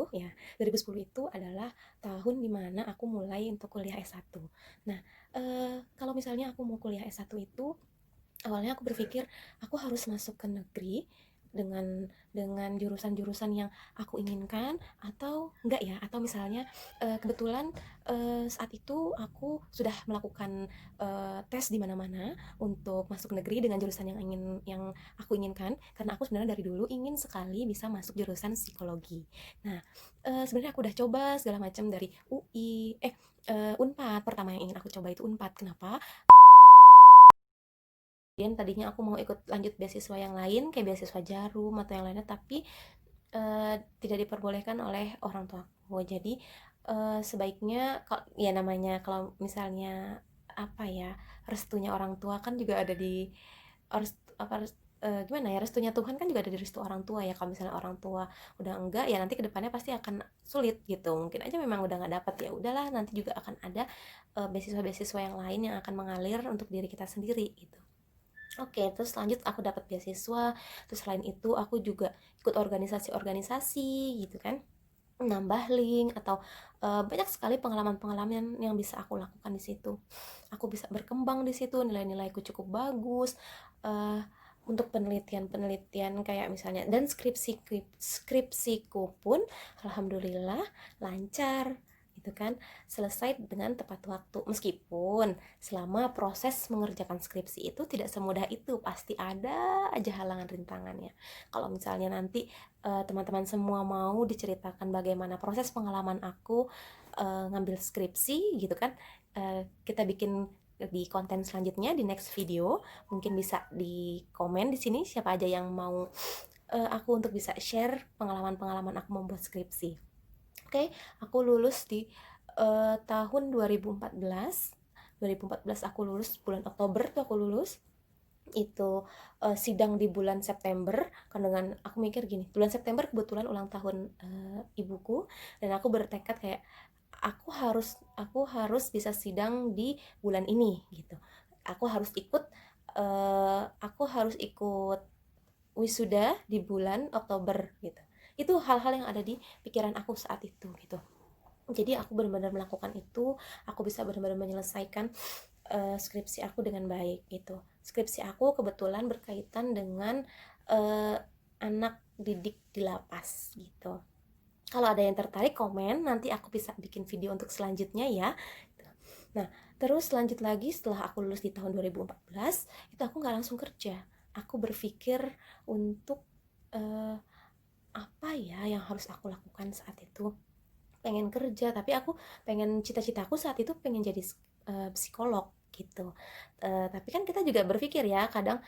Ya, 2010 itu adalah tahun dimana aku mulai untuk kuliah S1. Nah, kalau misalnya aku mau kuliah S1 itu, awalnya aku berpikir aku harus masuk ke negeri dengan jurusan-jurusan yang aku inginkan atau enggak ya, atau misalnya kebetulan saat itu aku sudah melakukan tes di mana-mana untuk masuk negeri dengan jurusan yang aku inginkan, karena aku sebenarnya dari dulu ingin sekali bisa masuk jurusan psikologi. Nah, sebenarnya aku udah coba segala macam dari UI, Unpad. Pertama yang ingin aku coba itu Unpad. Kenapa? Dan tadinya aku mau ikut lanjut beasiswa yang lain kayak beasiswa Jarum atau yang lainnya, tapi tidak diperbolehkan oleh orang tuaku. Jadi sebaiknya ya namanya kalau misalnya apa ya, restunya orang tua kan juga ada di apa gimana ya, restunya Tuhan kan juga ada di restu orang tua ya. Kalau misalnya orang tua udah enggak, ya nanti kedepannya pasti akan sulit gitu. Mungkin aja memang udah nggak dapat, ya udahlah, nanti juga akan ada beasiswa-beasiswa yang lain yang akan mengalir untuk diri kita sendiri gitu. Oke, terus lanjut aku dapat beasiswa, terus selain itu aku juga ikut organisasi-organisasi gitu kan, nambah link atau banyak sekali pengalaman-pengalaman yang bisa aku lakukan di situ. Aku bisa berkembang di situ, nilai-nilaiku cukup bagus. eh, untuk penelitian-penelitian kayak misalnya, dan skripsiku pun alhamdulillah lancar gitu kan, selesai dengan tepat waktu. Meskipun selama proses mengerjakan skripsi itu tidak semudah itu, pasti ada aja halangan rintangannya. Kalau misalnya nanti teman-teman semua mau diceritakan bagaimana proses pengalaman aku ngambil skripsi gitu kan, kita bikin di konten selanjutnya di next video. Mungkin bisa di komen di sini siapa aja yang mau aku untuk bisa share pengalaman-pengalaman aku membuat skripsi. Oke, aku lulus di tahun 2014. 2014 aku lulus, bulan Oktober tuh aku lulus. Itu sidang di bulan September, kan dengan aku mikir gini, bulan September kebetulan ulang tahun ibuku, dan aku bertekad kayak aku harus bisa sidang di bulan ini gitu. Aku harus ikut wisuda di bulan Oktober gitu. Itu hal-hal yang ada di pikiran aku saat itu gitu. Jadi aku benar-benar melakukan itu, aku bisa benar-benar menyelesaikan skripsi aku dengan baik gitu. Skripsi aku kebetulan berkaitan dengan uh, anak didik di lapas gitu. Kalau ada yang tertarik komen, nanti aku bisa bikin video untuk selanjutnya ya. Nah, terus lanjut lagi setelah aku lulus di tahun 2014, itu aku nggak langsung kerja. Aku berpikir untuk uh, apa ya yang harus aku lakukan saat itu. Pengen kerja, tapi aku pengen, cita-citaku saat itu pengen jadi psikolog gitu. Tapi kan kita juga berpikir ya kadang,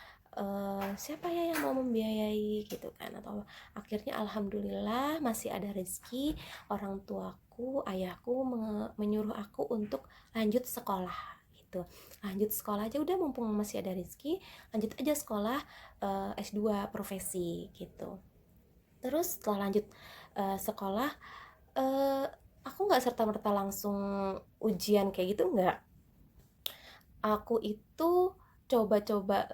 siapa ya yang mau membiayai gitu kan, atau akhirnya alhamdulillah masih ada rezeki, orang tuaku, ayahku menyuruh aku untuk lanjut sekolah gitu. Lanjut sekolah aja udah, mumpung masih ada rezeki, lanjut aja sekolah S2 profesi gitu. Terus setelah lanjut sekolah, eh, aku nggak serta merta langsung ujian kayak gitu, nggak. Aku itu coba-coba,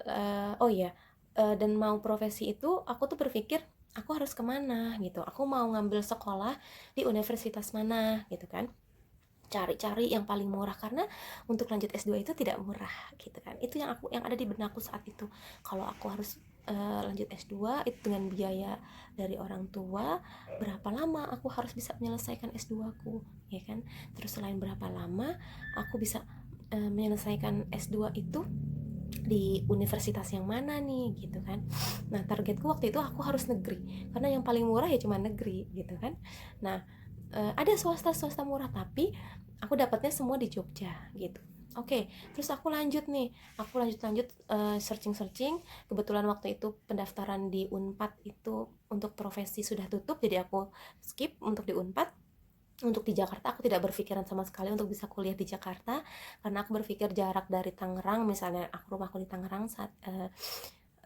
oh ya, dan mau profesi itu aku tuh berpikir aku harus kemana gitu, aku mau ngambil sekolah di universitas mana gitu kan, cari-cari yang paling murah, karena untuk lanjut S2 itu tidak murah gitu kan. Itu yang ada di benakku saat itu. Kalau aku harus lanjut S2 itu dengan biaya dari orang tua, berapa lama aku harus bisa menyelesaikan S2 aku, ya kan? Terus selain berapa lama aku bisa menyelesaikan S2 itu di universitas yang mana nih gitu kan. Nah, targetku waktu itu aku harus negeri, karena yang paling murah ya cuma negeri gitu kan. Nah, ada swasta murah, tapi aku dapatnya semua di Jogja gitu. Oke, terus aku lanjut nih, aku lanjut searching. Kebetulan waktu itu pendaftaran di Unpad itu untuk profesi sudah tutup, jadi aku skip untuk di Unpad. Untuk di Jakarta aku tidak berpikiran sama sekali untuk bisa kuliah di Jakarta, karena aku berpikir jarak dari Tangerang, misalnya rumahku di Tangerang,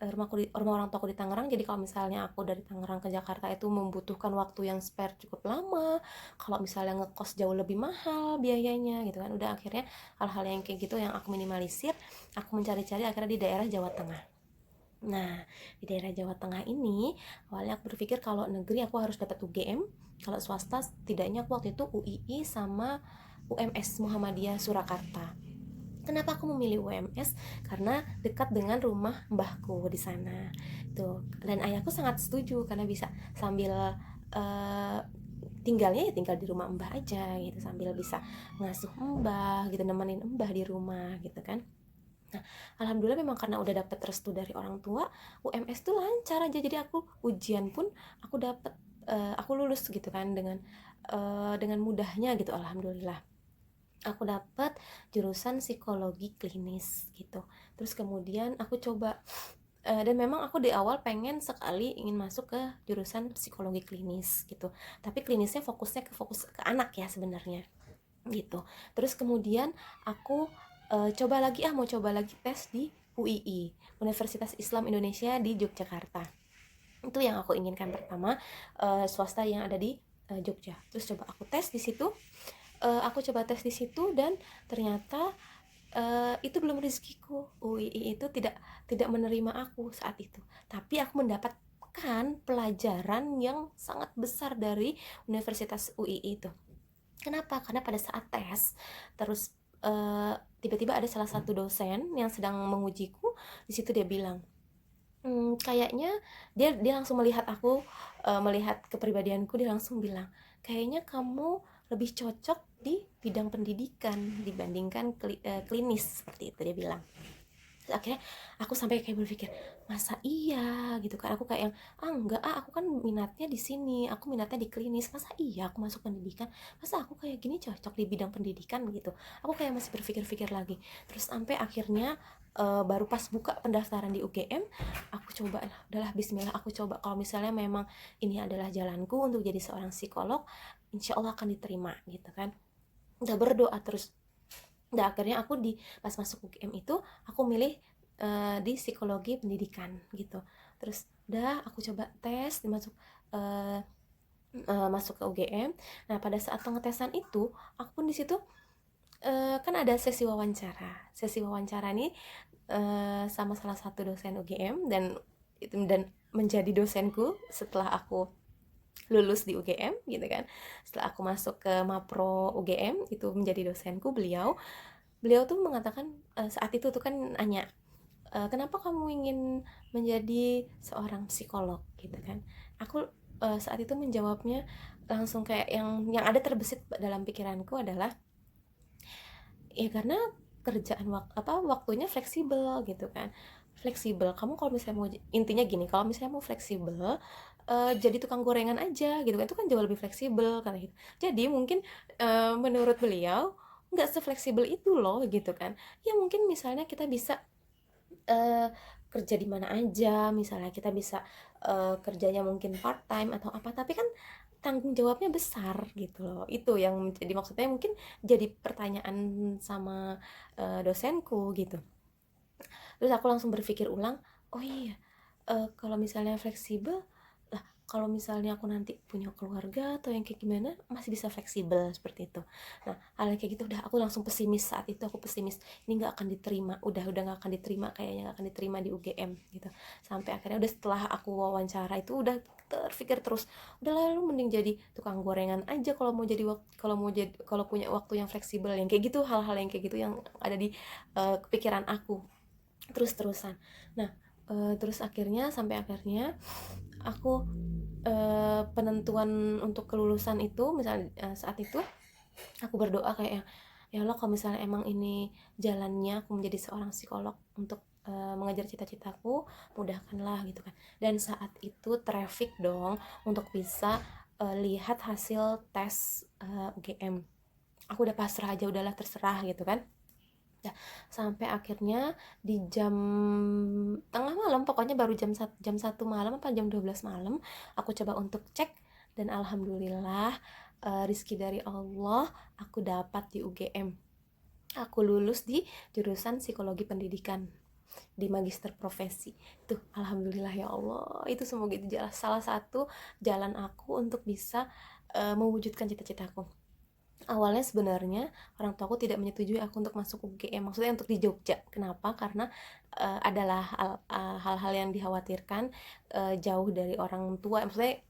rumah orang tuaku di Tangerang, jadi kalau misalnya aku dari Tangerang ke Jakarta itu membutuhkan waktu yang spare cukup lama, kalau misalnya ngekos jauh lebih mahal biayanya gitu kan. Udah akhirnya hal-hal yang kayak gitu yang aku minimalisir, aku mencari-cari akhirnya di daerah Jawa Tengah. Nah, di daerah Jawa Tengah ini, awalnya aku berpikir kalau negeri aku harus dapat UGM, kalau swasta setidaknya aku waktu itu UII sama UMS Muhammadiyah Surakarta. Kenapa aku memilih UMS? Karena dekat dengan rumah mbahku di sana. Tuh, dan ayahku sangat setuju karena bisa sambil uh, tinggalnya ya tinggal di rumah mbah aja gitu, sambil bisa ngasuh mbah gitu, nemenin mbah di rumah gitu kan. Nah, alhamdulillah memang karena udah dapet restu dari orang tua, UMS tuh lancar aja. Jadi aku ujian pun aku dapet, aku lulus gitu kan dengan mudahnya gitu, alhamdulillah. Aku dapet jurusan psikologi klinis gitu. Terus kemudian aku coba, dan memang aku di awal pengen sekali ingin masuk ke jurusan psikologi klinis gitu. Tapi klinisnya fokus ke anak ya sebenarnya gitu. Terus kemudian aku mau coba lagi tes di UII, Universitas Islam Indonesia di Yogyakarta. Itu yang aku inginkan pertama, swasta yang ada di Jogja. Terus coba aku tes di situ, dan ternyata itu belum rezekiku. UII itu tidak menerima aku saat itu. Tapi aku mendapatkan pelajaran yang sangat besar dari Universitas UII itu. Kenapa? Karena pada saat tes, terus tiba-tiba ada salah satu dosen yang sedang mengujiku. Di situ dia bilang, kayaknya dia langsung melihat aku, melihat kepribadianku, dia langsung bilang, kayaknya kamu lebih cocok di bidang pendidikan dibandingkan klinis, seperti itu dia bilang. Terus akhirnya aku sampai kayak berpikir, masa iya gitu kan, aku kayak yang enggak, aku kan minatnya di sini, aku minatnya di klinis, masa iya aku masuk pendidikan, masa aku kayak gini cocok di bidang pendidikan gitu. Aku kayak masih berpikir-pikir lagi. Terus sampai akhirnya baru pas buka pendaftaran di UGM, aku coba lah, udahlah bismillah, aku coba kalau misalnya memang ini adalah jalanku untuk jadi seorang psikolog, insya Allah akan diterima gitu kan. Udah berdoa terus. Udah akhirnya aku pas masuk UGM itu aku milih di psikologi pendidikan gitu. Terus udah aku coba tes uh, masuk ke UGM. Nah, pada saat pengetesan itu aku pun di situ kan ada sesi wawancara. Sesi wawancara ini sama salah satu dosen UGM, dan menjadi dosenku setelah aku lulus di UGM gitu kan. Setelah aku masuk ke Mapro UGM itu menjadi dosenku, beliau tuh mengatakan, saat itu tuh kan nanya, kenapa kamu ingin menjadi seorang psikolog gitu kan. Aku saat itu menjawabnya langsung kayak yang ada terbesit dalam pikiranku adalah, ya karena waktunya fleksibel gitu kan. Fleksibel, kamu kalau misalnya mau, intinya gini, kalau misalnya mau fleksibel, jadi tukang gorengan aja gitu kan, itu kan jauh lebih fleksibel kan gitu. Jadi mungkin menurut beliau nggak sefleksibel itu loh gitu kan. Ya mungkin misalnya kita bisa uh, kerja di mana aja, misalnya kita bisa kerjanya mungkin part time atau apa, tapi kan tanggung jawabnya besar gitu loh. Itu yang jadi maksudnya mungkin jadi pertanyaan sama dosenku gitu. Terus aku langsung berpikir ulang, oh iya, kalau misalnya fleksibel lah, kalau misalnya aku nanti punya keluarga atau yang kayak gimana, masih bisa fleksibel seperti itu. Nah, hal yang kayak gitu udah aku langsung pesimis. Saat itu aku pesimis, ini nggak akan diterima, udah nggak akan diterima, kayaknya nggak akan diterima di UGM gitu. Sampai akhirnya udah setelah aku wawancara itu udah terpikir terus, udah lalu mending jadi tukang gorengan aja kalau punya waktu yang fleksibel, yang kayak gitu, hal-hal yang kayak gitu yang ada di pikiran aku terus-terusan. Nah, terus akhirnya aku, penentuan untuk kelulusan itu misalnya, saat itu aku berdoa kayak, ya Allah kalau misalnya emang ini jalannya aku menjadi seorang psikolog untuk mengejar cita-citaku, mudahkanlah gitu kan. Dan saat itu traffic dong untuk bisa lihat hasil tes UGM. Aku udah pasrah aja, udahlah terserah gitu kan. Ya, sampai akhirnya di jam tengah malam, pokoknya baru jam 1 malam apa jam 12 malam, aku coba untuk cek, dan alhamdulillah rizki dari Allah, aku dapat di UGM. Aku lulus di jurusan psikologi pendidikan di magister profesi. Tuh, alhamdulillah ya Allah. Itu semoga itu salah satu jalan aku untuk bisa mewujudkan cita-citaku. Awalnya sebenarnya orang tuaku tidak menyetujui aku untuk masuk UGM, maksudnya untuk di Jogja. Kenapa? Karena adalah hal-hal yang dikhawatirkan, jauh dari orang tua, maksudnya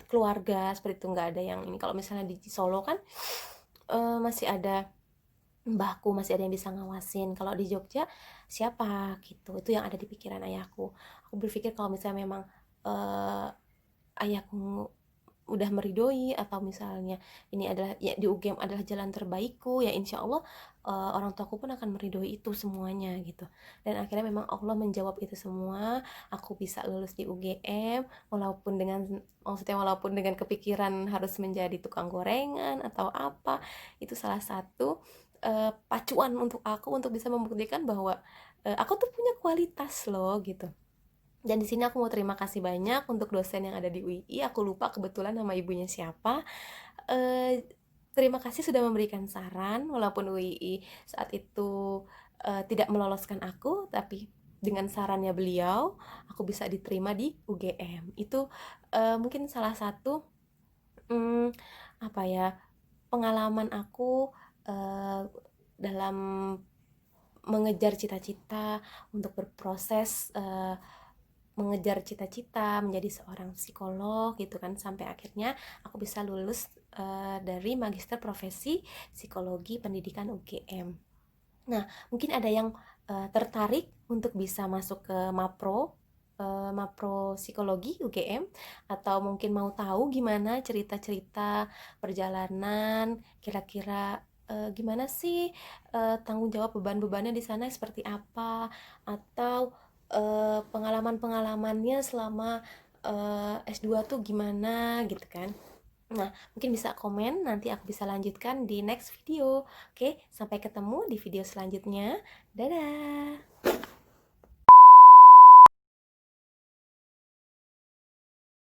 keluarga seperti itu, nggak ada yang ini. Kalau misalnya di Solo kan masih ada mbahku, masih ada yang bisa ngawasin. Kalau di Jogja siapa gitu, itu yang ada di pikiran ayahku. Aku berpikir kalau misalnya memang ayahku udah meridoi, atau misalnya ini adalah ya, di UGM adalah jalan terbaikku, ya insya Allah orang tuaku pun akan meridoi itu semuanya gitu. Dan akhirnya memang Allah menjawab itu semua. Aku bisa lulus di UGM, walaupun dengan kepikiran harus menjadi tukang gorengan atau apa. Itu salah satu pacuan untuk aku untuk bisa membuktikan bahwa aku tuh punya kualitas loh gitu. Dan di sini aku mau terima kasih banyak untuk dosen yang ada di UI. Aku lupa kebetulan nama ibunya siapa. Eh, Terima kasih sudah memberikan saran, walaupun UI saat itu tidak meloloskan aku, tapi dengan sarannya beliau, aku bisa diterima di UGM. Itu mungkin salah satu hmm, apa ya, pengalaman aku dalam mengejar cita-cita, untuk berproses mengejar cita-cita menjadi seorang psikolog gitu kan, sampai akhirnya aku bisa lulus dari Magister Profesi Psikologi Pendidikan UGM. Nah, mungkin ada yang tertarik untuk bisa masuk ke Mapro Psikologi UGM, atau mungkin mau tahu gimana cerita-cerita perjalanan, kira-kira gimana sih tanggung jawab beban-bebannya di sana seperti apa, atau pengalaman-pengalamannya selama S2 tuh gimana gitu kan. Nah, mungkin bisa komen, nanti aku bisa lanjutkan di next video. Oke, sampai ketemu di video selanjutnya. Dadah!